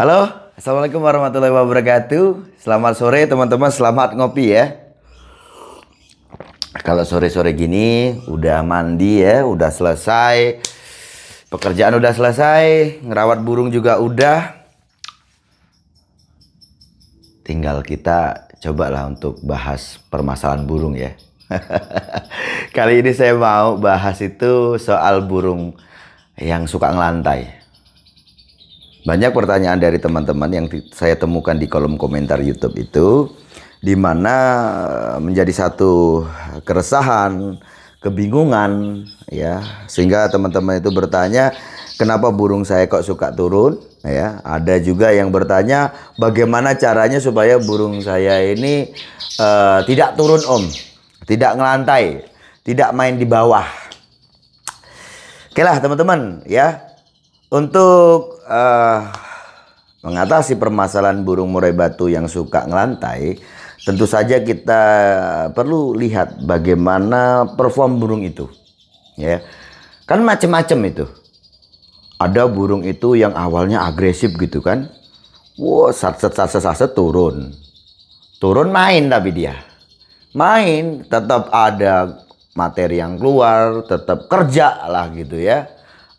Halo, Assalamualaikum warahmatullahi wabarakatuh. Selamat sore teman-teman, selamat ngopi ya. Kalau sore-sore gini udah mandi ya, udah selesai. Pekerjaan udah selesai, ngerawat burung juga udah. Tinggal kita cobalah untuk bahas permasalahan burung ya. Kali ini saya mau bahas itu soal burung yang suka ngelantai. Banyak pertanyaan dari teman-teman yang saya temukan di kolom komentar YouTube itu, di mana menjadi satu keresahan, kebingungan, ya, sehingga teman-teman itu bertanya, kenapa burung saya kok suka turun? Ya, ada juga yang bertanya, bagaimana caranya supaya burung saya ini tidak turun tidak ngelantai, tidak main di bawah. Oke lah teman-teman ya. Untuk mengatasi permasalahan burung murai batu yang suka ngelantai, tentu saja kita perlu lihat bagaimana perform burung itu. Ya, kan macam-macam itu. Ada burung itu yang awalnya agresif gitu kan, wow, saset turun, main tapi dia main tetap ada materi yang keluar, tetap kerja lah gitu ya.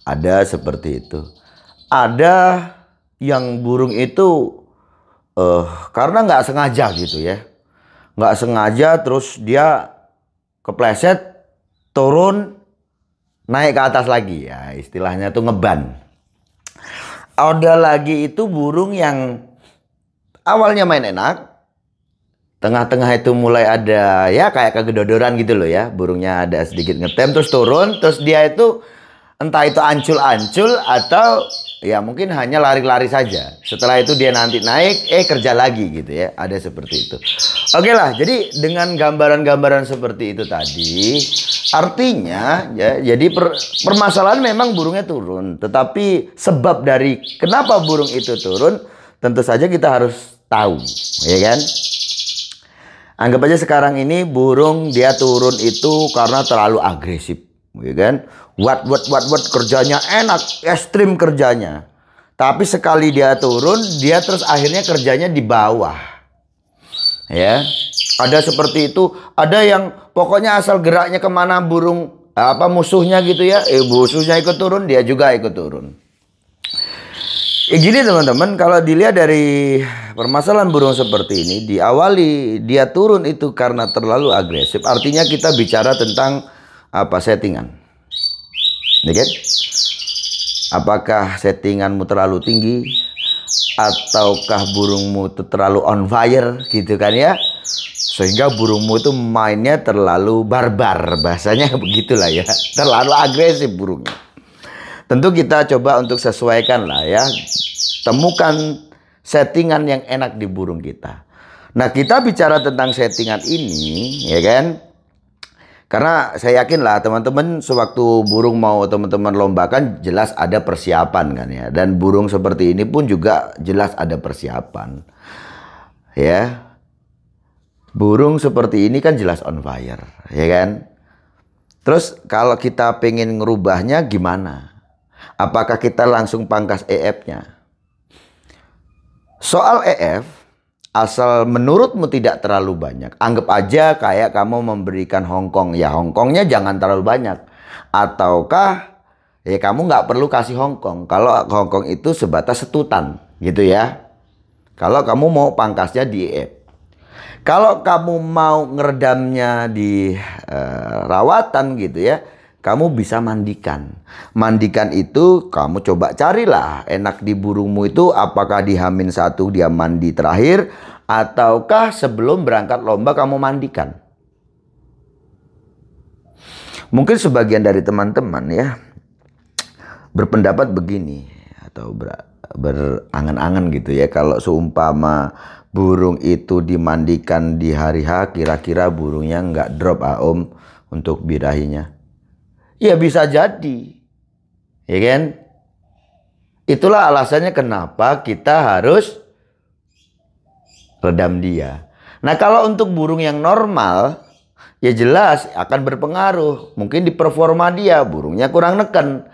Ada seperti itu. Ada yang burung itu karena nggak sengaja gitu ya. Nggak sengaja terus dia kepleset, turun, naik ke atas lagi. Ya istilahnya tuh ngeban. Ada lagi itu burung yang awalnya main enak. Tengah-tengah itu mulai ada ya kayak kegedodoran gitu loh ya. Burungnya ada sedikit ngetem terus turun. Terus dia itu entah itu ancul-ancul atau ya mungkin hanya lari-lari saja. Setelah itu dia nanti naik, kerja lagi gitu ya. Ada seperti itu. Oke lah, jadi dengan gambaran-gambaran seperti itu tadi, artinya ya, jadi permasalahan memang burungnya turun. Tetapi sebab dari kenapa burung itu turun, tentu saja kita harus tahu, ya kan? Anggap aja sekarang ini burung dia turun itu karena terlalu agresif, ya kan? Wat kerjanya enak, ekstrim kerjanya. Tapi sekali dia turun, dia terus akhirnya kerjanya di bawah. Ya, ada seperti itu. Ada yang pokoknya asal geraknya kemana burung musuhnya gitu ya, musuhnya ikut turun, dia juga ikut turun. Gini teman-teman, kalau dilihat dari permasalahan burung seperti ini, diawali dia turun itu karena terlalu agresif. Artinya kita bicara tentang settingan. Ya kan? Apakah settinganmu terlalu tinggi ataukah burungmu itu terlalu on fire gitu kan ya, sehingga burungmu itu mainnya terlalu barbar, bahasanya begitulah ya, terlalu agresif burungnya. Tentu kita coba untuk sesuaikan lah ya, temukan settingan yang enak di burung kita. Nah kita bicara tentang settingan ini ya kan, karena saya yakin lah teman-teman sewaktu burung mau teman-teman lombakan jelas ada persiapan kan ya. Dan burung seperti ini pun juga jelas ada persiapan. Ya. Burung seperti ini kan jelas on fire. Ya kan. Terus kalau kita pengen ngerubahnya gimana? Apakah kita langsung pangkas EF-nya? Soal EF, asal menurutmu tidak terlalu banyak, anggap aja kayak kamu memberikan Hongkong. Ya Hongkongnya jangan terlalu banyak. Ataukah ya kamu nggak perlu kasih Hongkong. Kalau Hongkong itu sebatas setutan gitu ya. Kalau kamu mau pangkasnya di EF. Kalau kamu mau ngeredamnya di rawatan gitu ya, kamu bisa mandikan. Mandikan itu kamu coba carilah enak di burungmu itu, apakah di H-1 dia mandi terakhir ataukah sebelum berangkat lomba kamu mandikan. Mungkin sebagian dari teman-teman ya berpendapat begini atau berangan-angan gitu ya, kalau seumpama burung itu dimandikan di hari H, kira-kira burungnya nggak drop Om untuk birahinya. Ya bisa jadi, ya kan? Itulah alasannya kenapa kita harus redam dia. Nah kalau untuk burung yang normal, ya jelas akan berpengaruh. Mungkin di performa dia, burungnya kurang neken.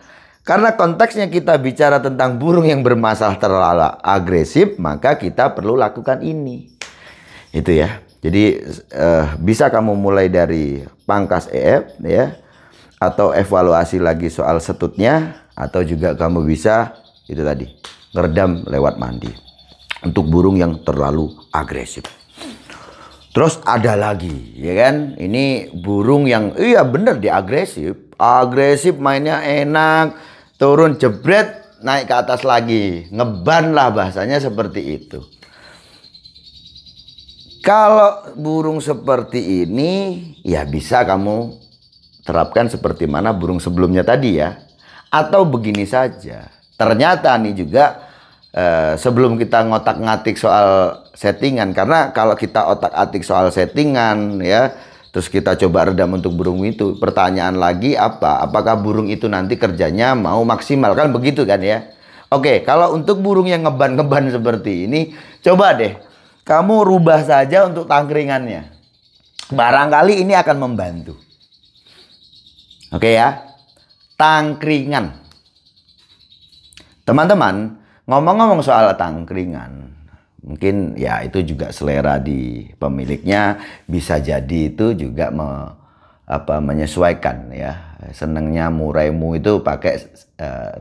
Karena konteksnya kita bicara tentang burung yang bermasalah terlalu agresif, maka kita perlu lakukan ini. Itu ya. Jadi bisa kamu mulai dari pangkas EF ya, atau evaluasi lagi soal setutnya, atau juga kamu bisa itu tadi ngeredam lewat mandi untuk burung yang terlalu agresif. Terus ada lagi ya kan, ini burung yang iya bener dia agresif mainnya enak, turun jebret naik ke atas lagi, ngeban lah bahasanya seperti itu. Kalau burung seperti ini ya bisa kamu terapkan seperti mana burung sebelumnya tadi ya, atau begini saja. Ternyata nih juga sebelum kita ngotak-ngatik soal settingan, karena kalau kita otak-atik soal settingan ya, terus kita coba redam untuk burung itu, pertanyaan lagi apakah burung itu nanti kerjanya mau maksimal, kan begitu kan ya. Oke, kalau untuk burung yang ngeban-ngeban seperti ini, coba deh kamu rubah saja untuk tangkringannya, barangkali ini akan membantu. Oke ya, tangkringan. Teman-teman, ngomong-ngomong soal tangkringan, mungkin ya itu juga selera di pemiliknya, bisa jadi itu juga menyesuaikan ya. Senangnya muraimu itu pakai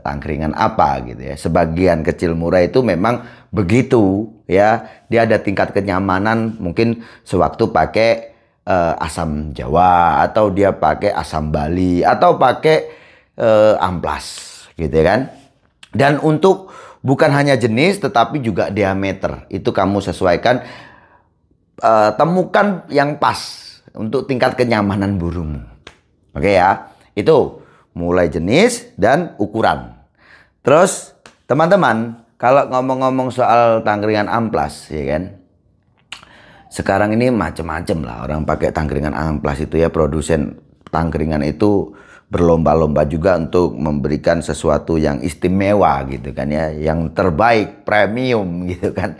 tangkringan apa gitu ya. Sebagian kecil murai itu memang begitu ya. Dia ada tingkat kenyamanan, mungkin sewaktu pakai asam Jawa, atau dia pakai asam Bali, atau pakai amplas gitu ya kan. Dan untuk bukan hanya jenis tetapi juga diameter, itu kamu sesuaikan, temukan yang pas untuk tingkat kenyamanan burungmu. Oke ya, itu mulai jenis dan ukuran. Terus teman-teman, kalau ngomong-ngomong soal tangkringan amplas ya kan, sekarang ini macam-macam lah orang pakai tangkringan amplas itu ya. Produsen tangkringan itu berlomba-lomba juga untuk memberikan sesuatu yang istimewa gitu kan ya, yang terbaik, premium gitu kan.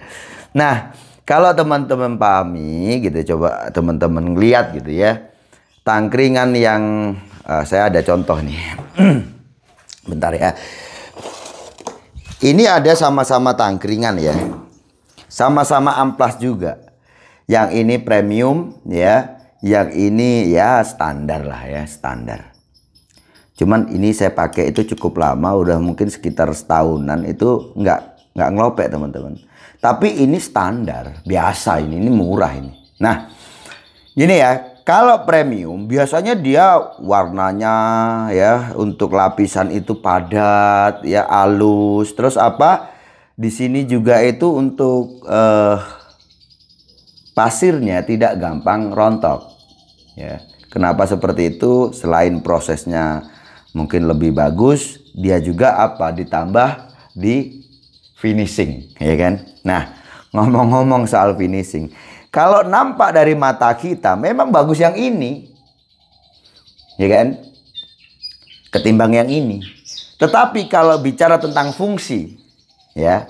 Nah, kalau teman-teman pahami gitu, coba teman-teman lihat gitu ya, tangkringan yang saya ada contoh nih. Bentar ya. Ini ada sama-sama tangkringan ya, sama-sama amplas juga. Yang ini premium ya, yang ini ya standar lah ya, standar. Cuman ini saya pakai itu cukup lama, udah mungkin sekitar setahunan, itu nggak ngelopek teman-teman. Tapi ini standar, biasa ini murah ini. Nah, gini ya, kalau premium biasanya dia warnanya ya untuk lapisan itu padat ya, halus. Terus apa? Di sini juga itu untuk pasirnya tidak gampang rontok. Ya, kenapa seperti itu? Selain prosesnya mungkin lebih bagus, dia juga ditambah di finishing ya kan. Nah, ngomong-ngomong soal finishing, kalau nampak dari mata kita memang bagus yang ini ya kan, ketimbang yang ini. Tetapi kalau bicara tentang fungsi ya,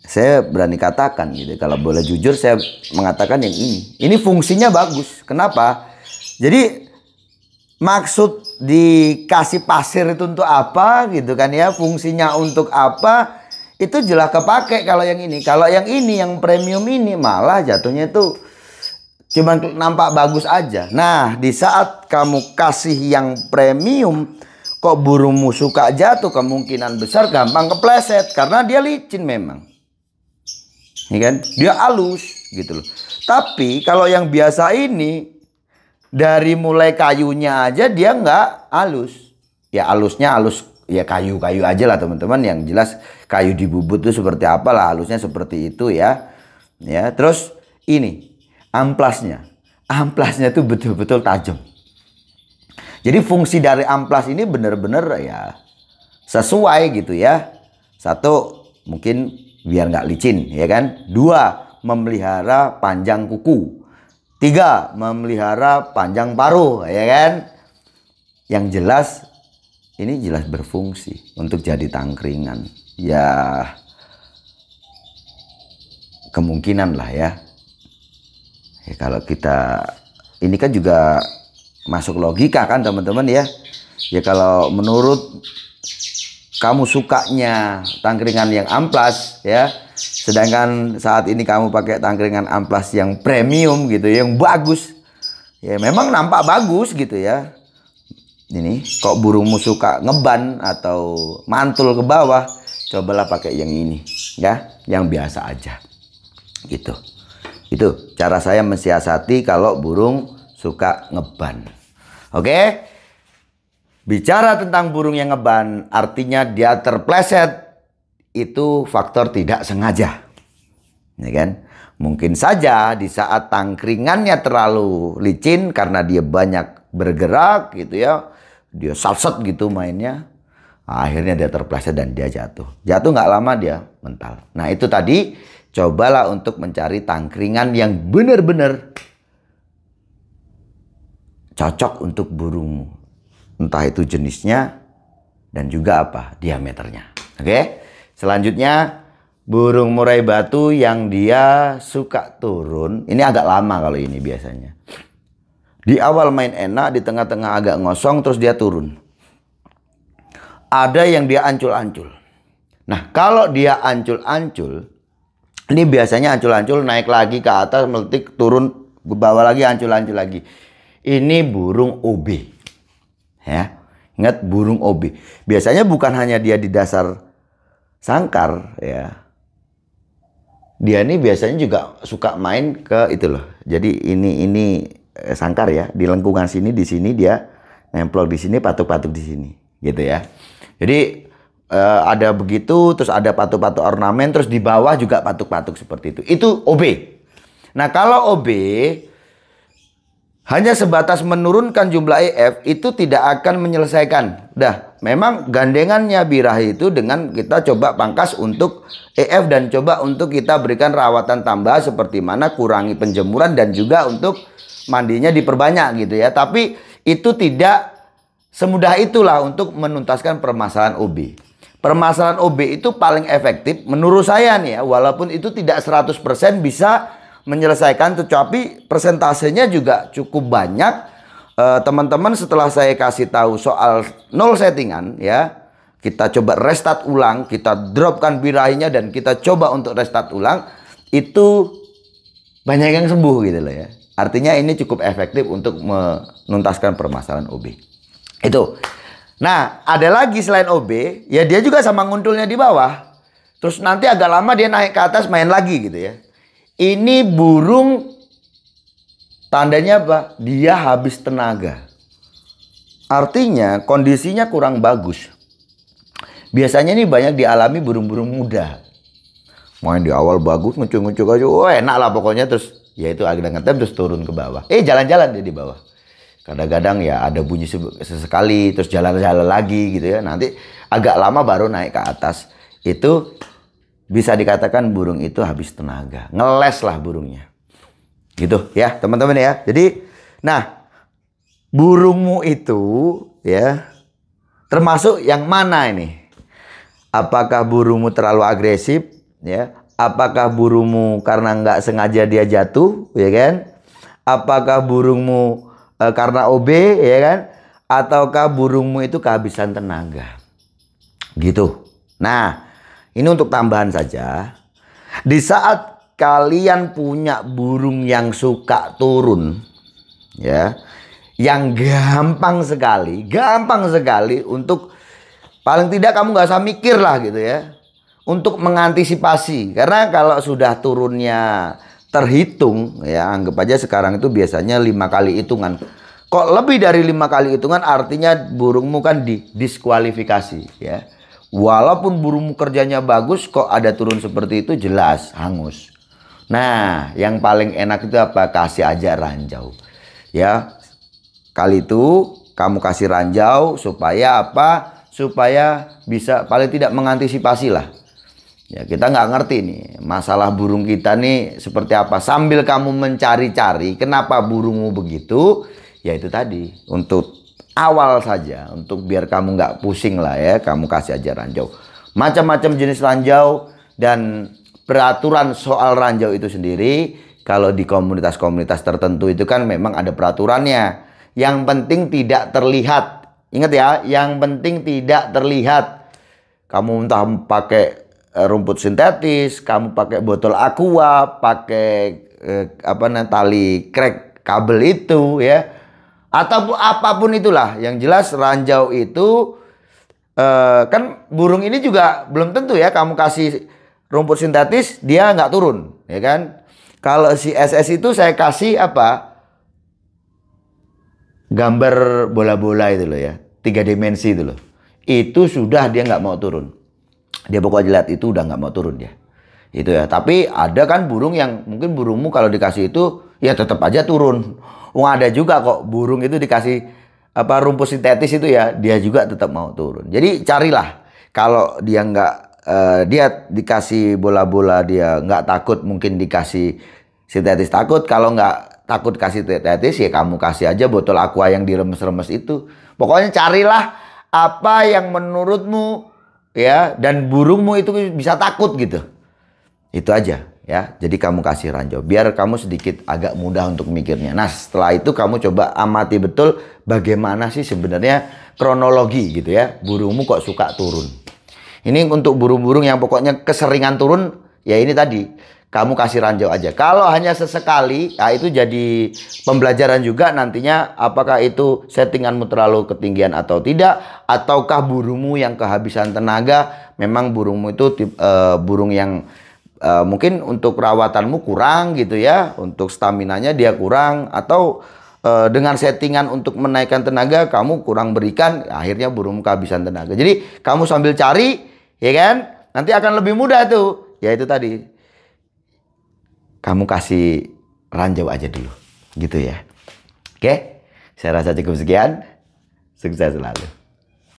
saya berani katakan gitu, kalau boleh jujur saya mengatakan yang ini fungsinya bagus. Kenapa? Jadi maksud dikasih pasir itu untuk apa gitu kan ya, fungsinya untuk apa, itu jelas kepake kalau yang ini. Kalau yang ini, yang premium ini malah jatuhnya itu cuma nampak bagus aja. Nah, di saat kamu kasih yang premium, kok burungmu suka jatuh, kemungkinan besar gampang kepleset karena dia licin memang. Ini kan, dia halus gitu loh. Tapi kalau yang biasa ini, dari mulai kayunya aja dia nggak halus. Ya halusnya halus ya kayu-kayu aja lah teman-teman. Yang jelas kayu di bubut itu seperti apa lah, halusnya seperti itu ya. Ya, terus ini amplasnya. Amplasnya tuh betul-betul tajam. Jadi fungsi dari amplas ini bener-bener ya sesuai gitu ya. Satu, mungkin biar nggak licin ya kan. Dua, memelihara panjang kuku. Tiga, memelihara panjang paruh ya kan. Yang jelas ini jelas berfungsi untuk jadi tangkringan. Ya kemungkinan lah ya. Ya kalau kita ini kan juga masuk logika kan teman-teman ya. Ya kalau menurut kamu sukanya tangkringan yang amplas ya, sedangkan saat ini kamu pakai tangkringan amplas yang premium gitu, yang bagus. Ya memang nampak bagus gitu ya. Ini kok burungmu suka ngeban atau mantul ke bawah, cobalah pakai yang ini ya, yang biasa aja. Gitu. Itu cara saya mensiasati kalau burung suka ngeban. Oke? Bicara tentang burung yang ngeban, artinya dia terpleset, itu faktor tidak sengaja. Ya kan? Mungkin saja di saat tangkringannya terlalu licin karena dia banyak bergerak gitu ya, dia salset gitu mainnya, akhirnya dia terpleset dan dia jatuh. Jatuh nggak lama dia mental. Nah itu tadi, cobalah untuk mencari tangkringan yang benar-benar cocok untuk burungmu. Entah itu jenisnya dan juga apa diameternya. Oke. Selanjutnya burung murai batu yang dia suka turun. Ini agak lama kalau ini biasanya. Di awal main enak, di tengah-tengah agak ngosong, terus dia turun. Ada yang dia ancul-ancul. Nah kalau dia ancul-ancul, ini biasanya ancul-ancul naik lagi ke atas, meletik, turun ke bawah lagi, ancul-ancul lagi. Ini burung OB. Ya, ingat burung OB. Biasanya bukan hanya dia di dasar sangkar ya. Dia ini biasanya juga suka main ke itu loh. Jadi ini sangkar ya, di lengkungan sini, di sini dia nemplok di sini, patuk-patuk di sini, gitu ya. Jadi ada begitu, terus ada patuk-patuk ornamen, terus di bawah juga patuk-patuk seperti itu. Itu OB. Nah, kalau OB hanya sebatas menurunkan jumlah EF, itu tidak akan menyelesaikan. Dah, memang gandengannya birahi itu dengan kita coba pangkas untuk EF dan coba untuk kita berikan rawatan tambah seperti mana kurangi penjemuran dan juga untuk mandinya diperbanyak gitu ya. Tapi itu tidak semudah itulah untuk menuntaskan permasalahan OB. Permasalahan OB itu paling efektif menurut saya nih ya, walaupun itu tidak 100% bisa menyelesaikan, tetapi persentasenya juga cukup banyak. Teman-teman setelah saya kasih tahu soal 0 settingan ya, kita coba restart ulang, kita dropkan birahinya dan kita coba untuk restart ulang, itu banyak yang sembuh gitu loh ya. Artinya ini cukup efektif untuk menuntaskan permasalahan OB. Itu. Nah, ada lagi selain OB, ya dia juga sama nguntulnya di bawah. Terus nanti agak lama dia naik ke atas main lagi gitu ya. Ini burung tandanya apa? Dia habis tenaga. Artinya kondisinya kurang bagus. Biasanya ini banyak dialami burung-burung muda. Main di awal bagus, ngucuk-ngucuk aja. Oh enak lah pokoknya, terus ya itu agak ngetem terus turun ke bawah. Jalan-jalan dia di bawah. Kadang-kadang ya ada bunyi sesekali, terus jalan-jalan lagi gitu ya. Nanti agak lama baru naik ke atas. Itu bisa dikatakan burung itu habis tenaga. Ngeles lah burungnya. Gitu ya teman-teman ya. Jadi nah burungmu itu ya termasuk yang mana ini? Apakah burungmu terlalu agresif ya? Apakah burungmu karena nggak sengaja dia jatuh ya kan? Apakah burungmu karena OB ya kan? Ataukah burungmu itu kehabisan tenaga? Gitu. Nah, ini untuk tambahan saja. Di saat kalian punya burung yang suka turun, ya, yang gampang sekali untuk paling tidak kamu nggak usah mikir lah gitu ya, untuk mengantisipasi. Karena kalau sudah turunnya terhitung, ya anggap aja sekarang itu biasanya 5 kali hitungan. Kok lebih dari 5 kali hitungan artinya burungmu kan didiskualifikasi ya. Walaupun burungmu kerjanya bagus, kok ada turun seperti itu jelas hangus. Nah, yang paling enak itu apa? Kasih aja ranjau. Ya, kali itu kamu kasih ranjau supaya apa? Supaya bisa paling tidak mengantisipasi lah. Ya, kita nggak ngerti nih masalah burung kita nih seperti apa. Sambil kamu mencari-cari kenapa burungmu begitu, ya itu tadi untuk awal saja, untuk biar kamu nggak pusing lah ya, kamu kasih aja ranjau. Macam-macam jenis ranjau dan peraturan soal ranjau itu sendiri. Kalau di komunitas-komunitas tertentu itu kan memang ada peraturannya. Yang penting tidak terlihat. Ingat ya, yang penting tidak terlihat. Kamu entah pakai rumput sintetis, kamu pakai botol aqua, pakai tali krek kabel itu ya, atau apapun itulah. Yang jelas ranjau itu kan burung ini juga belum tentu ya kamu kasih rumput sintetis dia nggak turun ya kan. Kalau si SS itu saya kasih gambar bola-bola itu loh ya, 3 dimensi itu loh. Itu sudah dia nggak mau turun. Dia pokoknya lihat itu udah nggak mau turun dia. Itu ya. Tapi ada kan burung yang mungkin burungmu kalau dikasih itu ya tetap aja turun. Ada juga kok burung itu dikasih rumput sintetis itu ya dia juga tetap mau turun. Jadi carilah kalau dia nggak dia dikasih bola-bola dia nggak takut, mungkin dikasih sintetis takut. Kalau nggak takut kasih sintetis ya kamu kasih aja botol aqua yang diremes-remes itu. Pokoknya carilah apa yang menurutmu ya dan burungmu itu bisa takut gitu. Itu aja ya. Jadi kamu kasih ranjau biar kamu sedikit agak mudah untuk mikirnya. Nah, setelah itu kamu coba amati betul bagaimana sih sebenarnya kronologi gitu ya. Burungmu kok suka turun. Ini untuk burung-burung yang pokoknya keseringan turun ya ini tadi. Kamu kasih ranjau aja. Kalau hanya sesekali, nah itu jadi pembelajaran juga nantinya apakah itu settinganmu terlalu ketinggian atau tidak, ataukah burungmu yang kehabisan tenaga. Memang burungmu itu burung yang mungkin untuk perawatanmu kurang gitu ya, untuk staminanya dia kurang, atau dengan settingan untuk menaikkan tenaga kamu kurang berikan, akhirnya burungmu kehabisan tenaga. Jadi kamu sambil cari ya kan, nanti akan lebih mudah tuh. Ya itu tadi. Kamu kasih ranjau aja dulu, gitu ya. Oke, saya rasa cukup sekian. Sukses selalu.